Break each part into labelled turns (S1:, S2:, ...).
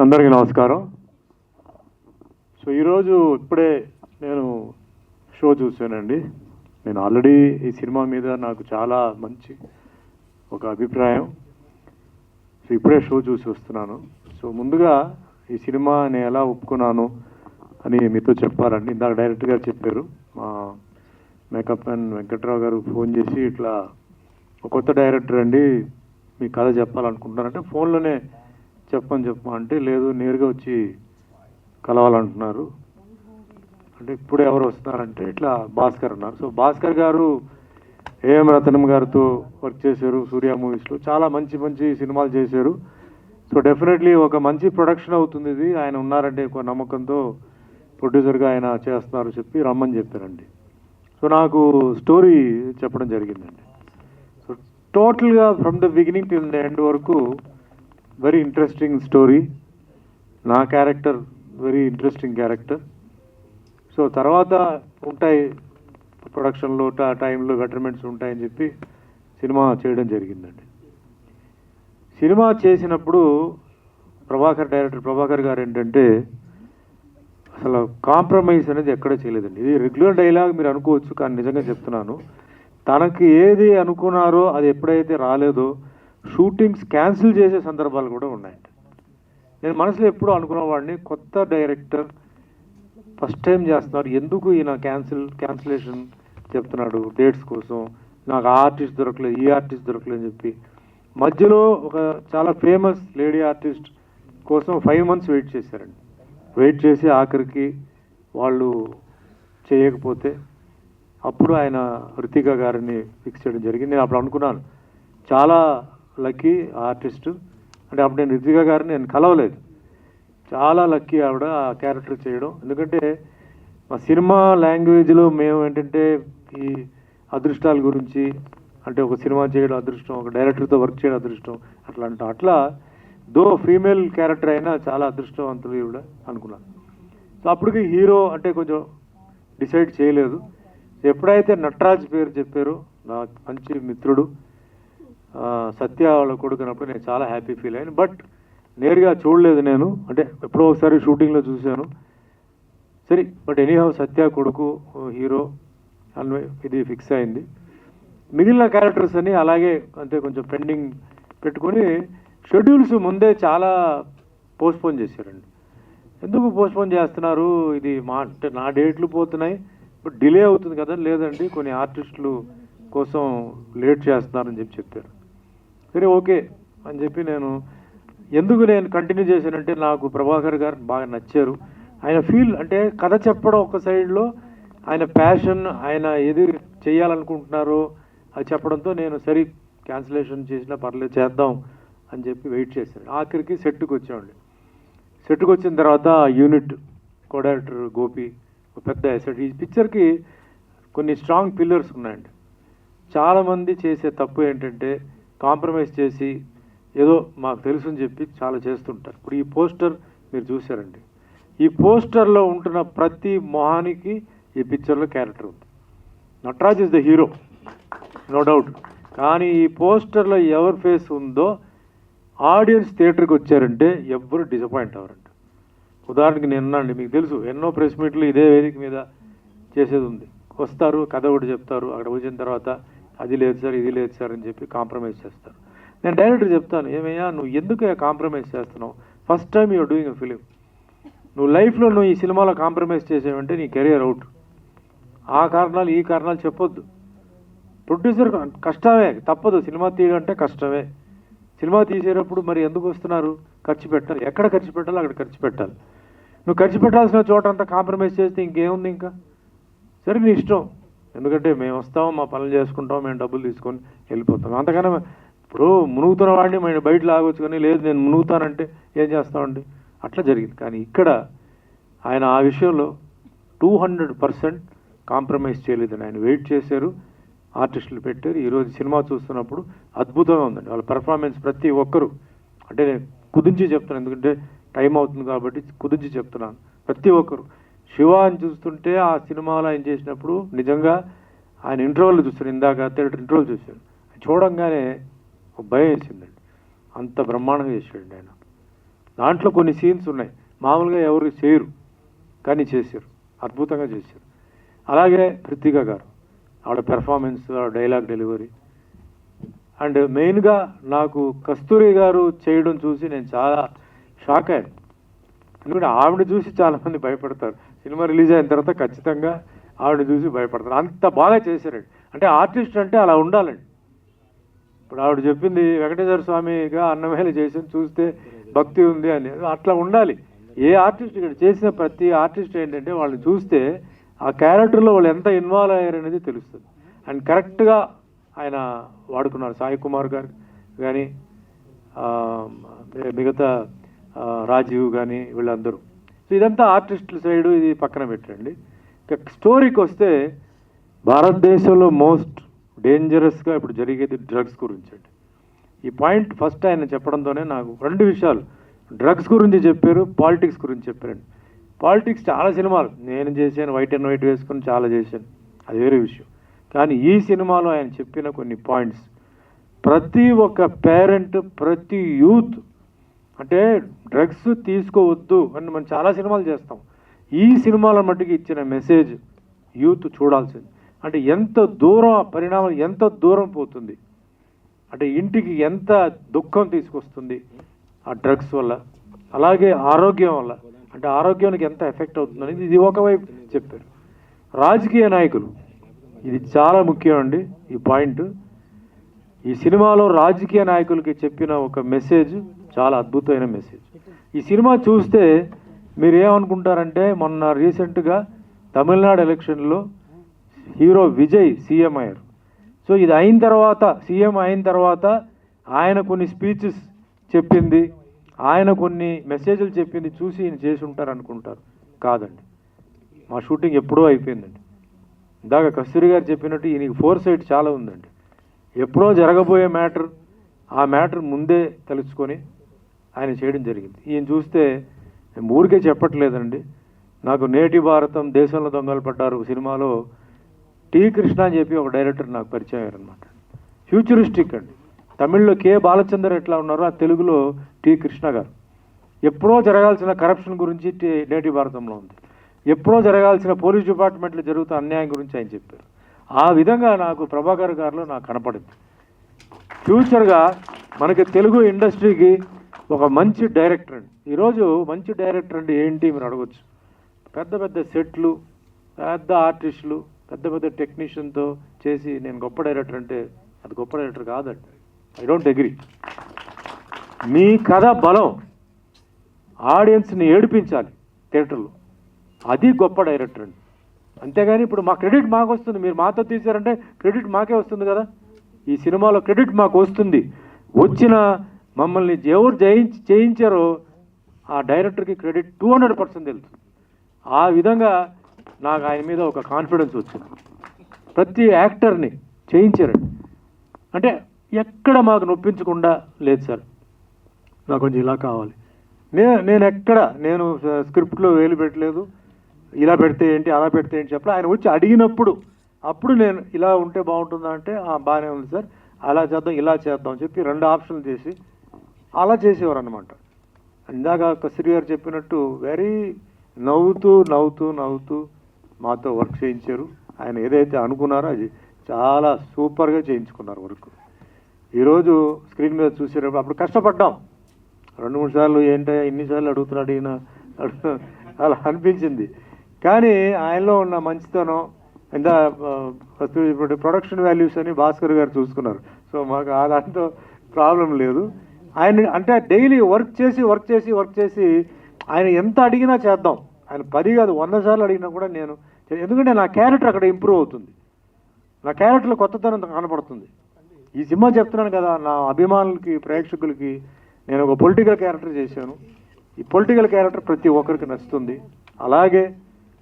S1: అందరికీ నమస్కారం. సో ఈరోజు ఇప్పుడే నేను షో చూశానండి. నేను ఆల్రెడీ ఈ సినిమా మీద నాకు చాలా మంచి ఒక అభిప్రాయం. సో ఇప్పుడే షో చూసి వస్తున్నాను. సో ముందుగా ఈ సినిమా నేను ఎలా ఒప్పుకున్నాను అని మీతో చెప్పాలండి. ఇందాక డైరెక్టర్ గారు చెప్పారు, మా మేకప్ మ్యాన్ వెంకట్రావు గారు ఫోన్ చేసి ఇట్లా ఒక కొత్త డైరెక్టర్ అండి మీ కథ చెప్పాలనుకుంటున్నారంటే ఫోన్లోనే చెప్పమంటే లేదు నేరుగా వచ్చి కలవాలంటున్నారు. అంటే ఇప్పుడు ఎవరు వస్తున్నారంటే ఇట్లా భాస్కర్ ఉన్నారు. సో భాస్కర్ గారు ఏఎం రతనం గారితో వర్క్ చేశారు, సూర్య మూవీస్లో చాలా మంచి మంచి సినిమాలు చేశారు. సో డెఫినెట్లీ ఒక మంచి ప్రొడక్షన్ అవుతుంది ఇది. ఆయన ఉన్నారంటే ఒక నమ్మకంతో ప్రొడ్యూసర్గా ఆయన చేస్తున్నారు చెప్పి రమ్మని చెప్పారండి. సో నాకు స్టోరీ చెప్పడం జరిగిందండి. సో టోటల్గా from the beginning till the end వరకు వెరీ ఇంట్రెస్టింగ్ స్టోరీ. నా character very interesting character. So తర్వాత ఉంటాయి ప్రొడక్షన్లో టైంలో బెటర్మెంట్స్ ఉంటాయని చెప్పి సినిమా చేయడం జరిగిందండి. సినిమా చేసినప్పుడు డైరెక్టర్ ప్రభాకర్ గారు ఏంటంటే అసలు కాంప్రమైజ్ అనేది ఎక్కడ చేయలేదండి. ఇది రెగ్యులర్ డైలాగ్ మీరు అనుకోవచ్చు, కానీ నిజంగా చెప్తున్నాను, తనకి ఏది అనుకున్నారో అది ఎప్పుడైతే రాలేదో షూటింగ్స్ క్యాన్సిల్ చేసే సందర్భాలు కూడా ఉన్నాయండి. నేను మనసులో ఎప్పుడూ అనుకున్నవాడిని, కొత్త డైరెక్టర్ ఫస్ట్ టైం చేస్తున్నారు, ఎందుకు ఈయన క్యాన్సిలేషన్ చెప్తున్నాడు డేట్స్ కోసం, నాకు ఆ ఆర్టిస్ట్ దొరకలేదు ఈ ఆర్టిస్ట్ దొరకలేదు అని చెప్పి మధ్యలో ఒక చాలా ఫేమస్ లేడీ ఆర్టిస్ట్ కోసం 5 months వెయిట్ చేశారండి. వెయిట్ చేసి ఆఖరికి వాళ్ళు చేయకపోతే అప్పుడు ఆయన రితికా గారిని ఫిక్స్ చేయడం జరిగింది. నేను అప్పుడు అనుకున్నాను చాలా లక్కీ ఆర్టిస్ట్. అంటే అప్పుడు నేను రితికా గారిని నేను కలవలేదు, చాలా లక్కీ ఆవిడ ఆ క్యారెక్టర్ చేయడం. ఎందుకంటే మా సినిమా లాంగ్వేజ్లో మేము ఏంటంటే ఈ అదృష్టాల గురించి, అంటే ఒక సినిమా చేయడం అదృష్టం, ఒక డైరెక్టర్తో వర్క్ చేయడం అదృష్టం అట్లా దో ఫీమేల్ క్యారెక్టర్ అయినా చాలా అదృష్టవంతులు ఈవిడ అనుకున్నాను. సో అప్పటికి హీరో అంటే కొంచెం డిసైడ్ చేయలేదు. ఎప్పుడైతే నటరాజ్ పేరు చెప్పారో, నా మంచి మిత్రుడు సత్య వాళ్ళ కొడుకున్నప్పుడు నేను చాలా హ్యాపీ ఫీల్ అయ్యాను. బట్ నేరుగా చూడలేదు నేను, అంటే ఎప్పుడో ఒకసారి షూటింగ్లో చూశాను. సరే, బట్ ఎనీహౌ సత్య కొడుకు హీరో ఇది ఫిక్స్ అయింది. మిగిలిన క్యారెక్టర్స్ అని అలాగే అంతే కొంచెం పెండింగ్ పెట్టుకొని షెడ్యూల్స్ ముందే చాలా పోస్ట్పోన్ చేశారండి. ఎందుకు పోస్ట్పోన్ చేస్తున్నారు, ఇది అంటే నా డేట్లు పోతున్నాయి బట్ డిలే అవుతుంది కదా, లేదండి కొన్ని ఆర్టిస్టులు కోసం లేట్ చేస్తున్నారని చెప్పారు. సరే ఓకే అని చెప్పి ఎందుకు నేను కంటిన్యూ చేశానంటే నాకు ప్రభాకర్ గారు బాగా నచ్చారు. ఆయన ఫీల్ అంటే కథ చెప్పడం ఒక సైడ్లో, ఆయన ప్యాషన్, ఆయన ఏది చేయాలనుకుంటున్నారో అది చెప్పడంతో నేను సరే క్యాన్సిలేషన్ చేసినా పర్లేదు చేద్దాం అని చెప్పి వెయిట్ చేశాను. ఆఖరికి సెట్కి వచ్చామండి. సెట్కి వచ్చిన తర్వాత యూనిట్ కో డైరెక్టర్ గోపి ఒక పెద్ద ఎసెట్. ఈ పిక్చర్కి కొన్ని స్ట్రాంగ్ పిల్లర్స్ ఉన్నాయండి. చాలామంది చేసే తప్పు ఏంటంటే కాంప్రమైజ్ చేసి ఏదో మాకు తెలుసు అని చెప్పి చాలా చేస్తుంటారు. ఇప్పుడు ఈ పోస్టర్ మీరు చూశారండి, ఈ పోస్టర్లో ఉంటున్న ప్రతి మొహానికి ఈ పిక్చర్లో క్యారెక్టర్ ఉంది. Nataraj is the hero, no doubt. కానీ ఈ పోస్టర్లో ఎవరి ఫేస్ ఉందో ఆడియన్స్ థియేటర్కి వచ్చారంటే ఎవ్వరు డిసప్పాయింట్ అవ్వరండి. ఉదాహరణకి నేనున్నాండి, మీకు తెలుసు ఎన్నో ప్రెస్ మీట్లు ఇదే వేదిక మీద చేసేది ఉంది. వస్తారు, కథ ఒకటి చెప్తారు, అక్కడ వచ్చిన తర్వాత అది లేదు సార్ ఇది లేదు సార్ అని చెప్పి కాంప్రమైజ్ చేస్తారు. నేను డైరెక్టర్ చెప్తాను, ఏమయ్యా నువ్వు ఎందుకు కాంప్రమైజ్ చేస్తున్నావు, first time you are doing a film, నువ్వు లైఫ్లో నువ్వు ఈ సినిమాలో కాంప్రమైజ్ చేసావంటే నీ కెరియర్ అవుట్. ఆ కారణాలు ఈ కారణాలు చెప్పొద్దు. ప్రొడ్యూసర్ కష్టమే, తప్పదు, సినిమా తీయడం అంటే కష్టమే. సినిమా తీసేటప్పుడు మరి ఎందుకు వస్తున్నారు, ఖర్చు పెట్టాలి, ఎక్కడ ఖర్చు పెట్టాలో అక్కడ ఖర్చు పెట్టాలి. నువ్వు ఖర్చు పెట్టాల్సిన చోట అంతా కాంప్రమైజ్ చేస్తే ఇంకేముంది, ఇంకా సరే నీ ఇష్టం. ఎందుకంటే మేము వస్తాం, మా పనులు చేసుకుంటాం, మేము డబ్బులు తీసుకొని వెళ్ళిపోతాం. అంతకన్నా ఇప్పుడు మునుగుతున్న వాడిని మేము బయట లాగొచ్చు, కానీ లేదు నేను మునుగుతానంటే ఏం చేస్తామండి, అట్లా జరిగింది. కానీ ఇక్కడ ఆయన ఆ విషయంలో 200% కాంప్రమైజ్ చేయలేదని ఆయన వెయిట్ చేశారు, ఆర్టిస్టులు పెట్టారు. ఈరోజు సినిమా చూస్తున్నప్పుడు అద్భుతంగా ఉందండి వాళ్ళ పెర్ఫార్మెన్స్. ప్రతి ఒక్కరు, అంటే నేను కుదించి చెప్తున్నాను ఎందుకంటే టైం అవుతుంది కాబట్టి కుదించి చెప్తున్నాను, ప్రతి ఒక్కరు శివ అని చూస్తుంటే ఆ సినిమాలో ఆయన చేసినప్పుడు నిజంగా ఆయన ఇంటర్వెల్ చూశాను, ఇందాక థియేటర్ ఇంటర్వెల్ చూశాను, చూడంగానే ఒక భయం వేసిందండి. అంత బ్రహ్మాండంగా చేసాడండి ఆయన. దాంట్లో కొన్ని సీన్స్ ఉన్నాయి మామూలుగా ఎవరు చేయరు, కానీ చేశారు, అద్భుతంగా చేశారు. అలాగే కృతిక గారు, ఆవిడ పెర్ఫార్మెన్స్, డైలాగ్ డెలివరీ, అండ్ మెయిన్గా నాకు కస్తూరి గారు చేయడం చూసి నేను చాలా షాక్ అయ్యాను. ఎందుకంటే ఆవిడ చూసి చాలామంది భయపడతారు, సినిమా రిలీజ్ అయిన తర్వాత ఖచ్చితంగా ఆవిడ చూసి భయపడతారు, అంత బాగా చేశారండి. అంటే ఆర్టిస్ట్ అంటే అలా ఉండాలండి. ఇప్పుడు ఆవిడ చెప్పింది వెంకటేశ్వర స్వామిగా అన్నమేళ చేసింది చూస్తే భక్తి ఉంది అని, అట్లా ఉండాలి. ఏ ఆర్టిస్ట్ ఇక్కడ చేసిన ప్రతి ఆర్టిస్ట్ ఏంటంటే వాళ్ళని చూస్తే ఆ క్యారెక్టర్లో వాళ్ళు ఎంత ఇన్వాల్వ్ అయ్యారనేది తెలుస్తుంది. అండ్ కరెక్ట్గా ఆయన వాడుకున్నారు. సాయి కుమార్ గారు కానీ మిగతా రాజీవ్ కానీ వీళ్ళందరూ. సో ఇదంతా ఆర్టిస్టుల సైడు, ఇది పక్కన పెట్టండి. ఇక స్టోరీకి వస్తే భారతదేశంలో మోస్ట్ డేంజరస్గా ఇప్పుడు జరిగేది డ్రగ్స్ గురించి అండి. ఈ పాయింట్ ఫస్ట్ ఆయన చెప్పడంతోనే నాకు రెండు విషయాలు, డ్రగ్స్ గురించి చెప్పారు, పాలిటిక్స్ గురించి చెప్పారండి. పాలిటిక్స్ చాలా సినిమాలు నేను చేశాను, వైట్ అండ్ వైట్ వేసుకొని చాలా చేశాను, అది వేరే విషయం. కానీ ఈ సినిమాలో ఆయన చెప్పిన కొన్ని పాయింట్స్, ప్రతి ఒక్క పేరెంట్, ప్రతి యూత్, అంటే డ్రగ్స్ తీసుకోవద్దు అని మనం చాలా సినిమాలు చేస్తాం, ఈ సినిమాల మట్టుకు ఇచ్చిన మెసేజ్ యూత్ చూడాల్సింది. అంటే ఎంత దూరం పరిణామం, ఎంత దూరం పోతుంది, అంటే ఇంటికి ఎంత దుఃఖం తీసుకొస్తుంది ఆ డ్రగ్స్ వల్ల, అలాగే ఆరోగ్యం వల్ల, అంటే ఆరోగ్యానికి ఎంత ఎఫెక్ట్ అవుతుందని ఇది ఒకవైపు చెప్పారు. రాజకీయ నాయకులు, ఇది చాలా ముఖ్యం అండి ఈ పాయింట్. ఈ సినిమాలో రాజకీయ నాయకులకి చెప్పిన ఒక మెసేజ్ చాలా అద్భుతమైన మెసేజ్. ఈ సినిమా చూస్తే మీరు ఏమనుకుంటారంటే, మొన్న రీసెంట్గా తమిళనాడు ఎలక్షన్లో హీరో విజయ్ సీఎం అయ్యారు. సో ఇది అయిన తర్వాత, సీఎం అయిన తర్వాత ఆయన కొన్ని స్పీచెస్ చెప్పింది, ఆయన కొన్ని మెసేజ్లు చెప్పింది చూసి ఈయన చేసి ఉంటారు అనుకుంటారు. కాదండి, మా షూటింగ్ ఎప్పుడో అయిపోయిందండి. ఇందాక కస్తూరి గారు చెప్పినట్టు ఈయనకి ఫోర్ సైట్ చాలా ఉందండి. ఎప్పుడో జరగబోయే మ్యాటర్, ఆ మ్యాటర్ ముందే తెలుసుకొని ఆయన చేయడం జరిగింది. ఈయన చూస్తే ఊరికే చెప్పట్లేదండి. నాకు నేటి భారతం, దేశంలో దొంగలు పడ్డారు సినిమాలో టి కృష్ణ అని చెప్పి ఒక డైరెక్టర్ నాకు పరిచయం అయ్యారనమాట. ఫ్యూచరిస్టిక్ అండి. తమిళ్లో కె బాలచందర్ ఎట్లా ఉన్నారో ఆ తెలుగులో టి కృష్ణ గారు. ఎప్పుడో జరగాల్సిన కరప్షన్ గురించి నేటి భారతంలో ఉంది, ఎప్పుడో జరగాల్సిన పోలీస్ డిపార్ట్మెంట్లో జరుగుతున్న అన్యాయం గురించి ఆయన చెప్పారు. ఆ విధంగా నాకు ప్రభాకర్ గారిలో నాకు కనపడింది. ఫ్యూచర్గా మనకి తెలుగు ఇండస్ట్రీకి ఒక మంచి డైరెక్టర్ అండి. ఈరోజు మంచి డైరెక్టర్ అంటే ఏంటి మీరు అడగచ్చు. పెద్ద పెద్ద సెట్లు, పెద్ద ఆర్టిస్టులు, పెద్ద పెద్ద టెక్నీషియన్తో చేసి నేను గొప్ప డైరెక్టర్ అంటే అది గొప్ప డైరెక్టర్ కాదండి. I don't agree. మీ కథ బలం, ఆడియన్స్ని ఏడిపించాలి థియేటర్లో, అది గొప్ప డైరెక్టర్ అండి. అంతేగాని ఇప్పుడు మా క్రెడిట్ మాకు వస్తుంది, మీరు మాతో తీశారంటే క్రెడిట్ మాకే వస్తుంది కదా. ఈ సినిమాలో క్రెడిట్ మాకు వస్తుంది. వచ్చిన మమ్మల్ని ఎవరు చేయించారో ఆ డైరెక్టర్కి క్రెడిట్ 200% వెళ్తుంది. ఆ విధంగా నాకు ఆయన మీద ఒక కాన్ఫిడెన్స్ వచ్చింది. ప్రతి యాక్టర్ని చేయించారండి. అంటే ఎక్కడ మాకు నొప్పించకుండా, లేదు సార్ నాకు కొంచెం ఇలా కావాలి, నేను స్క్రిప్ట్లో వేలు పెట్టలేదు, ఇలా పెడితే ఏంటి, అలా పెడితే ఏంటి చెప్పలే. ఆయన వచ్చి అడిగినప్పుడు అప్పుడు నేను ఇలా ఉంటే బాగుంటుందా అంటే బాగానే ఉంది సార్, అలా చేద్దాం, ఇలా చేద్దాం అని చెప్పి 2 ఆప్షన్లు చేసి అలా చేసేవారు అనమాట. ఇందాక కస్తూరి గారు చెప్పినట్టు వెరీ నవ్వుతూ నవ్వుతూ నవ్వుతూ మాతో వర్క్ చేయించారు. ఆయన ఏదైతే అనుకున్నారో అది చాలా సూపర్గా చేయించుకున్నారు వర్క్. ఈరోజు స్క్రీన్ మీద చూసేటప్పుడు అప్పుడు కష్టపడ్డాం 2-3 సార్లు, ఏంటో ఇన్నిసార్లు అడుగుతున్నాడు ఈయన అలా అనిపించింది. కానీ ఆయనలో ఉన్న మంచితనం, ఎంత ఇప్పుడు ప్రొడక్షన్ వాల్యూస్ అని భాస్కర్ గారు చూసుకున్నారు. సో మాకు దాంతో ప్రాబ్లం లేదు. ఆయన అంటే డైలీ వర్క్ చేసి ఆయన ఎంత అడిగినా చేద్దాం. ఆయన 10 కాదు 100 సార్లు అడిగినా కూడా నేను, ఎందుకంటే నా క్యారెక్టర్ అక్కడ ఇంప్రూవ్ అవుతుంది, నా క్యారెక్టర్లో కొత్తతనం కనపడుతుంది. ఈ సినిమా చెప్తున్నాను కదా, నా అభిమానులకి, ప్రేక్షకులకి నేను ఒక పొలిటికల్ క్యారెక్టర్ చేశాను. ఈ పొలిటికల్ క్యారెక్టర్ ప్రతి ఒక్కరికి నచ్చుతుంది. అలాగే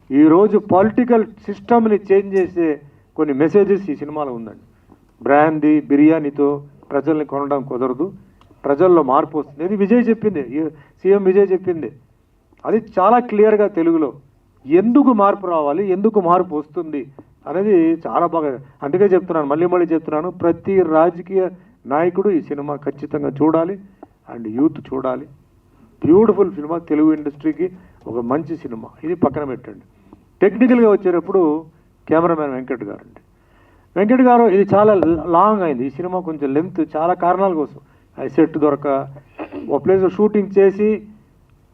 S1: ఈరోజు పొలిటికల్ సిస్టమ్ని చేంజ్ చేసే కొన్ని మెసేజెస్ ఈ సినిమాలో ఉందండి. బ్రాందీ బిర్యానీతో ప్రజల్ని కొనడం కుదరదు, ప్రజల్లో మార్పు వస్తుంది. ఇది విజయ్ చెప్పింది, సీఎం విజయ్ చెప్పింది. అది చాలా క్లియర్గా తెలుగులో ఎందుకు మార్పు రావాలి, ఎందుకు మార్పు వస్తుంది అనేది చాలా బాగా. అందుకే చెప్తున్నాను, మళ్ళీ చెప్తున్నాను, ప్రతి రాజకీయ నాయకుడు ఈ సినిమా ఖచ్చితంగా చూడాలి, అండ్ యూత్ చూడాలి. బ్యూటిఫుల్ సినిమా, తెలుగు ఇండస్ట్రీకి ఒక మంచి సినిమా. ఇది పక్కన పెట్టండి. టెక్నికల్గా వచ్చేటప్పుడు కెమెరామ్యాన్ వెంకట్ గారు అండి. వెంకట్ గారు ఇది చాలా లాంగ్ అయింది ఈ సినిమా, కొంచెం లెంత్, చాలా కారణాల కోసం. అది సెట్ దొరక ఒక ప్లేస్లో షూటింగ్ చేసి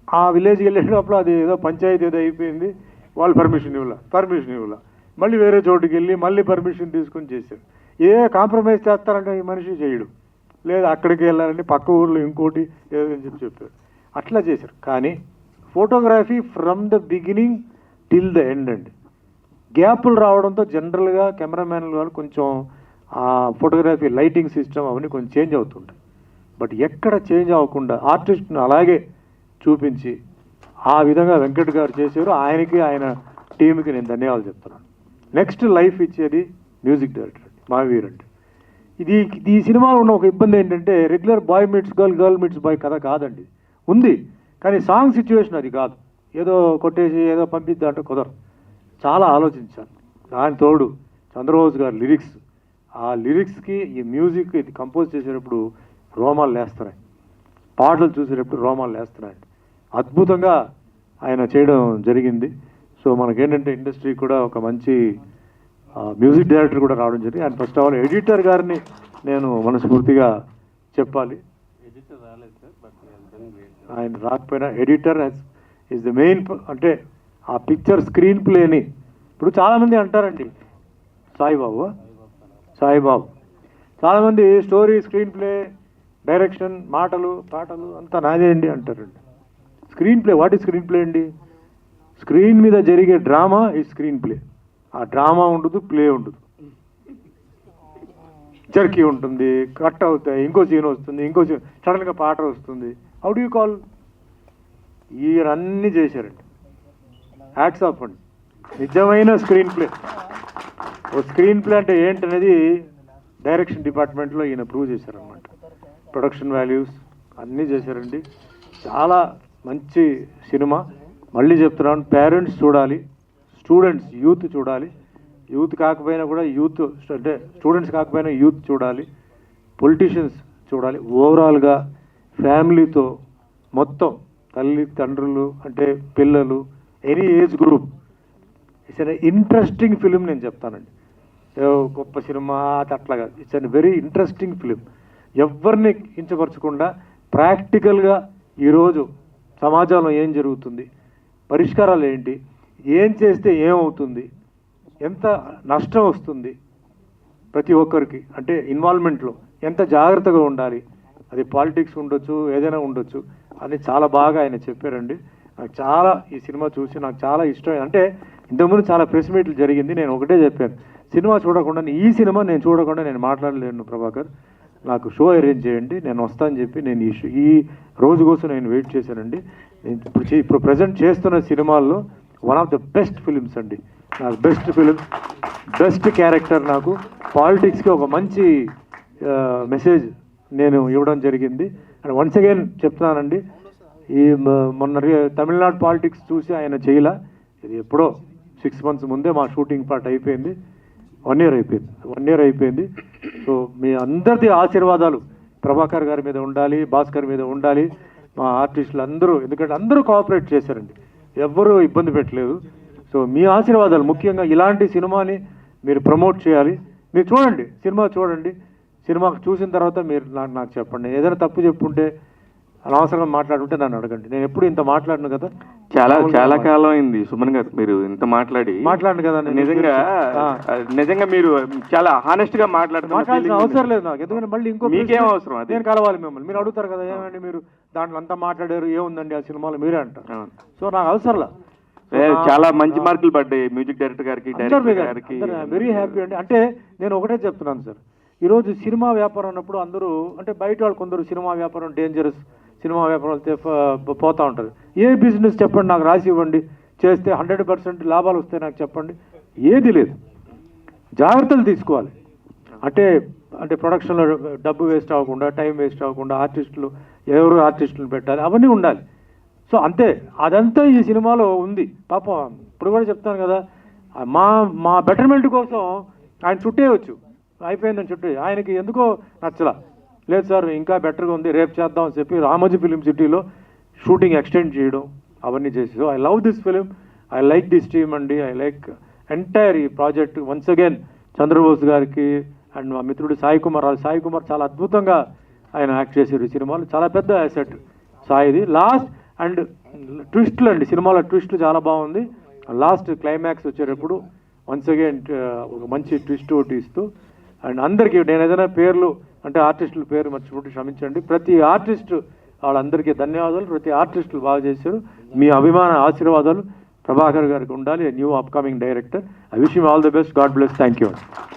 S1: ఆ విలేజ్కి వెళ్ళేటప్పుడు అది ఏదో పంచాయతీ ఏదో అయిపోయింది, వాళ్ళు పర్మిషన్ ఇవ్వాల, మళ్ళీ వేరే చోటుకి వెళ్ళి మళ్ళీ పర్మిషన్ తీసుకొని చేశారు. ఏ కాంప్రమైజ్ చేస్తారంటే ఈ మనిషి చేయడు, లేదా అక్కడికి వెళ్ళాలని పక్క ఊర్లో ఇంకోటి ఏదో అని చెప్పారు, అట్లా చేశారు. కానీ photography from the beginning till the end అండి. గ్యాపులు రావడంతో జనరల్గా కెమెరామ్యాన్లు వాళ్ళు కొంచెం ఆ ఫోటోగ్రఫీ లైటింగ్ సిస్టమ్ అవన్నీ కొంచెం చేంజ్ అవుతుంటాయి. బట్ ఎక్కడ చేంజ్ అవ్వకుండా ఆర్టిస్ట్ను అలాగే చూపించి ఆ విధంగా వెంకట్ గారు చేశారు. ఆయనకి, ఆయన టీంకి నేను ధన్యవాదాలు చెప్తున్నాను. నెక్స్ట్ లైఫ్ ఇచ్చేది మ్యూజిక్ డైరెక్టర్ అండి, మహావీర్ అండి. ఈ సినిమాలో ఉన్న ఒక ఇబ్బంది ఏంటంటే regular boy meets girl, girl meets boy కథ కాదండి. ఉంది, కానీ సాంగ్ సిచ్యువేషన్ అది కాదు. ఏదో కొట్టేసి ఏదో పంపిద్దా అంటే కుదరదు. చాలా ఆలోచించాను. దాని తోడు చంద్రబోస్ గారు లిరిక్స్, ఆ లిరిక్స్కి ఈ మ్యూజిక్ ఇది కంపోజ్ చేసేటప్పుడు రోమాలు లేస్తున్నాయి, పాటలు చూసేటప్పుడు రోమాలు లేస్తున్నాయండి. అద్భుతంగా ఆయన చేయడం జరిగింది. సో మనకేంటంటే ఇండస్ట్రీ కూడా ఒక మంచి మ్యూజిక్ డైరెక్టర్ కూడా రావడం జరిగింది. And first of all editor గారిని నేను మనస్ఫూర్తిగా చెప్పాలి. ఆయన రాకపోయినా ఎడిటర్ ఈజ్ ద మెయిన్. అంటే ఆ పిక్చర్ స్క్రీన్ ప్లేని ఇప్పుడు చాలామంది అంటారండి, సాయిబాబు చాలామంది స్టోరీ, స్క్రీన్ ప్లే, డైరెక్షన్, మాటలు, పాటలు అంతా నాదే అండి అంటారండి. Screen play, what is screen play అండి? స్క్రీన్ మీద జరిగే డ్రామా ఈ స్క్రీన్ ప్లే. ఆ డ్రామా ఉండదు, ప్లే ఉండదు, జర్కీ ఉంటుంది, కట్ అవుతాయి, ఇంకో సీన్ వస్తుంది, ఇంకో సీన్, సడన్గా పాట వస్తుంది. How do you call? అన్నీ చేశారండి. హ్యాట్స్ ఆఫ్ అండి, నిజమైన స్క్రీన్ ప్లే. ఓ స్క్రీన్ ప్లే అంటే ఏంటనేది డైరెక్షన్ డిపార్ట్మెంట్లో ఈయన ప్రూవ్ చేశారనమాట. ప్రొడక్షన్ వాల్యూస్ అన్నీ చేశారండి. చాలా మంచి సినిమా. మళ్ళీ చెప్తున్నాను, పేరెంట్స్ చూడాలి, స్టూడెంట్స్, యూత్ చూడాలి. యూత్ కాకపోయినా కూడా యూత్, అంటే స్టూడెంట్స్ కాకపోయినా యూత్ చూడాలి, పొలిటీషియన్స్ చూడాలి. ఓవరాల్గా ఫ్యామిలీతో మొత్తం తల్లి తండ్రులు అంటే పిల్లలు, any age group, it's an interesting film. నేను చెప్తానండి, గొప్ప సినిమా అట్లా కాదు, it's an very interesting film. ఎవరిని కించపరచకుండా ప్రాక్టికల్గా ఈరోజు సమాజంలో ఏం జరుగుతుంది, పరిష్కారాలు ఏంటి, ఏం చేస్తే ఏమవుతుంది, ఎంత నష్టం వస్తుంది ప్రతి ఒక్కరికి, అంటే ఇన్వాల్వ్మెంట్లో ఎంత జాగ్రత్తగా ఉండాలి, అది పాలిటిక్స్ ఉండొచ్చు, ఏదైనా ఉండొచ్చు, అని చాలా బాగా ఆయన చెప్పారండి. నాకు చాలా ఈ సినిమా చూసి నాకు చాలా ఇష్టం. అంటే ఇంతకుముందు చాలా ప్రెస్ మీట్లు జరిగింది, నేను ఒకటే చెప్పాను, సినిమా చూడకుండా, ఈ సినిమా నేను చూడకుండా నేను మాట్లాడలేను ప్రభాకర్, నాకు షో అరేంజ్ చేయండి, నేను వస్తానని చెప్పి నేను ఈ రోజు కోసం నేను వెయిట్ చేశానండి. నేను ఇప్పుడు ప్రజెంట్ చేస్తున్న సినిమాల్లో one of the best films అండి. నాకు బెస్ట్ ఫిలిం, బెస్ట్ క్యారెక్టర్, నాకు పాలిటిక్స్కి ఒక మంచి మెసేజ్ నేను ఇవ్వడం జరిగింది. అండ్ వన్స్ అగైన్ చెప్తున్నానండి, ఈ మొన్న తమిళనాడు పాలిటిక్స్ చూసి ఆయన చేయలా, ఇది ఎప్పుడో 6 months ముందే మా షూటింగ్ పార్ట్ అయిపోయింది. 1 year అయిపోయింది. సో మీ అందరిది ఆశీర్వాదాలు ప్రభాకర్ గారి మీద ఉండాలి, భాస్కర్ మీద ఉండాలి, మా ఆర్టిస్టులు అందరూ, ఎందుకంటే అందరూ కోఆపరేట్ చేశారండి, ఎవ్వరూ ఇబ్బంది పెట్టలేదు. సో మీ ఆశీర్వాదాలు ముఖ్యంగా ఇలాంటి సినిమాని మీరు ప్రమోట్ చేయాలి. మీరు చూడండి, సినిమా చూడండి, సినిమా చూసిన తర్వాత మీరు నాకు చెప్పండి. ఏదైనా తప్పు చెప్పుంటే, అనవసరంగా మాట్లాడుంటే నన్ను అడగండి. నేను ఎప్పుడు ఇంత మాట్లాడను కదా,
S2: చాలా కాలం అయింది సుమన్ గారు మీరు ఇంత మాట్లాడను కదా. నిజంగా మీరు చాలా హానెస్ట్ గా మాట్లాడాల్సిన
S1: అవసరం లేదు నాకు, ఎందుకంటే మళ్ళీ ఇంకో
S2: మీకేం అవసరం,
S1: నేను కలవాలి మిమ్మల్ని. మీరు అడుగుతారు కదా, ఏమండి మీరు దాంట్లో అంతా మాట్లాడారు, ఏముందండి ఆ సినిమాలో, మీరే అంటారు. సో నాకు అవసరంలా,
S2: చాలా మంచి మార్కులు పడ్డాయి మ్యూజిక్ డైరెక్టర్ గారికి,
S1: వెరీ హ్యాపీ అండి. అంటే నేను ఒకటే చెప్తున్నాను సార్, ఈరోజు సినిమా వ్యాపారం అన్నప్పుడు అందరూ, అంటే బయట వాళ్ళు కొందరు సినిమా వ్యాపారం డేంజరస్, సినిమా వ్యాపారం పోతూ ఉంటారు. ఏ బిజినెస్ చెప్పండి నాకు, రాసి ఇవ్వండి, చేస్తే 100% లాభాలు వస్తాయి నాకు చెప్పండి. ఏది లేదు, జాగ్రత్తలు తీసుకోవాలి. అంటే ప్రొడక్షన్లో డబ్బు వేస్ట్ అవ్వకుండా, టైం వేస్ట్ అవ్వకుండా, ఎవరు ఆర్టిస్టులను పెట్టాలి, అవన్నీ ఉండాలి. సో అంతే, అదంతా ఈ సినిమాలో ఉంది. పాపం ఇప్పుడు కూడా చెప్తాను కదా, మా బెటర్మెంట్ కోసం ఆయన చుట్టేయచ్చు, అయిపోయిందని చుట్టే, ఆయనకి ఎందుకో నచ్చలా, లేదు సార్ ఇంకా బెటర్గా ఉంది, రేపు చేద్దాం అని చెప్పి రామోజీ ఫిలిం సిటీలో షూటింగ్ ఎక్స్టెండ్ చేయడం అవన్నీ చేసి. So I love this film, I like this team అండి, ఐ లైక్ ఎంటైర్ ఈ ప్రాజెక్ట్. వన్స్ అగైన్ చంద్రబోస్ గారికి అండ్ మా మిత్రుడు సాయి కుమార్ చాలా అద్భుతంగా ఆయన యాక్ట్ చేశారు ఈ సినిమాలో. చాలా పెద్ద అసెట్ సాయిది. లాస్ట్ అండ్ ట్విస్ట్లు అండి, సినిమాలో ట్విస్ట్ చాలా బాగుంది. లాస్ట్ క్లైమాక్స్ వచ్చేటప్పుడు వన్స్ అగైన్ ఒక మంచి ట్విస్ట్ ఒకటి ఇస్తూ, అండ్ అందరికీ నేను ఏదైనా పేర్లు అంటే ఆర్టిస్టుల పేరు మర్చిపోతే క్షమించండి. ప్రతి ఆర్టిస్టు వాళ్ళందరికీ ధన్యవాదాలు. ప్రతి ఆర్టిస్టులు బాగా చేశారు. మీ అభిమాన ఆశీర్వాదాలు ప్రభాకర్ గారికి ఉండాలి, new upcoming director. I wish you all the best. God bless. Thank you.